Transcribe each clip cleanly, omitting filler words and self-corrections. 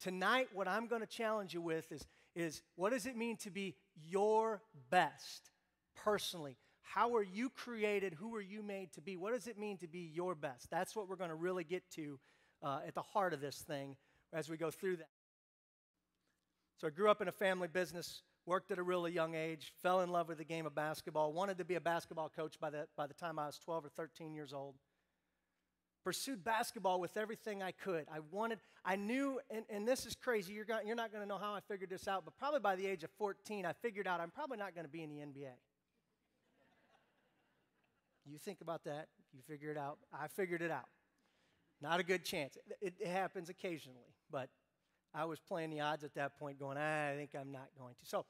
Tonight, what I'm going to challenge you with is what does it mean to be your best personally? How are you created? Who are you made to be? What does it mean to be your best? That's what we're going to really get to at the heart of this thing as we go through that. So I grew up in a family business, worked at a really young age, fell in love with the game of basketball, wanted to be a basketball coach by the time I was 12 or 13 years old. Pursued basketball with everything I could. I knew, and this is crazy, you're not going to know how I figured this out, but probably by the age of 14, I figured out I'm probably not going to be in the NBA. You think about that, you figure it out. I figured it out. Not a good chance. It happens occasionally, but I was playing the odds at that point going, I think I'm not going to.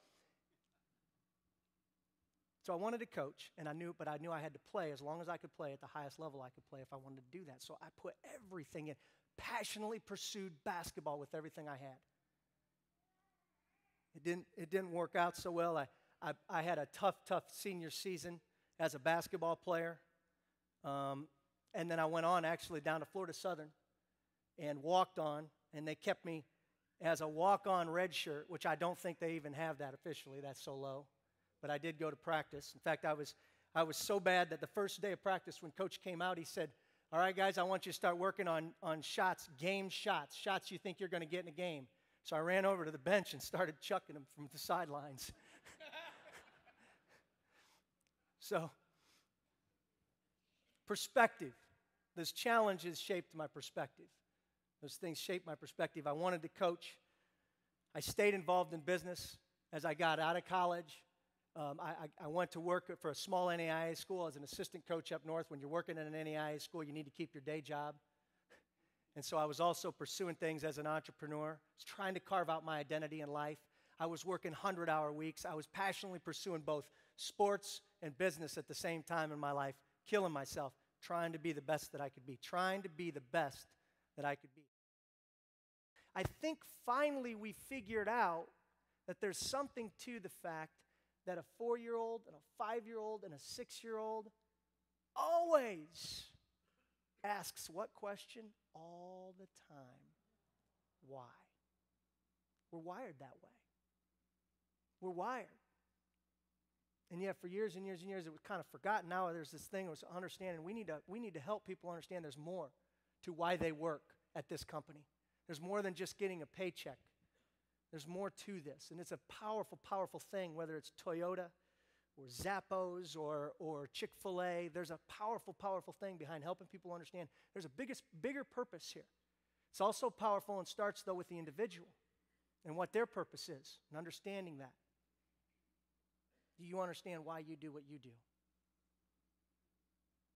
So I wanted to coach, and I knew I had to play as long as I could play at the highest level I could play if I wanted to do that. So I put everything in, passionately pursued basketball with everything I had. It didn't work out so well. I had a tough senior season as a basketball player. And then I went on actually down to Florida Southern and walked on, and they kept me as a walk-on red shirt, which I don't think they even have that officially. That's so low. But I did go to practice. In fact, I was so bad that the first day of practice when Coach came out, he said, all right, guys, I want you to start working on shots, game shots, shots you think you're going to get in a game. So I ran over to the bench and started chucking them from the sidelines. So, perspective. Those challenges shaped my perspective. Those things shaped my perspective. I wanted to coach. I stayed involved in business as I got out of college. I went to work for a small NAIA school as an assistant coach up north. When you're working at an NAIA school, you need to keep your day job. And so I was also pursuing things as an entrepreneur. I was trying to carve out my identity in life. I was working 100-hour weeks. I was passionately pursuing both sports and business at the same time in my life, killing myself, trying to be the best that I could be, trying to be the best that I could be. I think finally we figured out that there's something to the fact that a 4-year-old and a 5-year-old and a 6-year-old always asks what question? All the time. Why? We're wired that way. We're wired. And yet for years and years and years it was kind of forgotten. Now there's this thing of understanding. We need to help people understand there's more to why they work at this company. There's more than just getting a paycheck. There's more to this. And it's a powerful, powerful thing, whether it's Toyota or Zappos or Chick-fil-A. There's a powerful, powerful thing behind helping people understand there's a bigger purpose here. It's also powerful and starts, though, with the individual and what their purpose is and understanding that. Do you understand why you do what you do?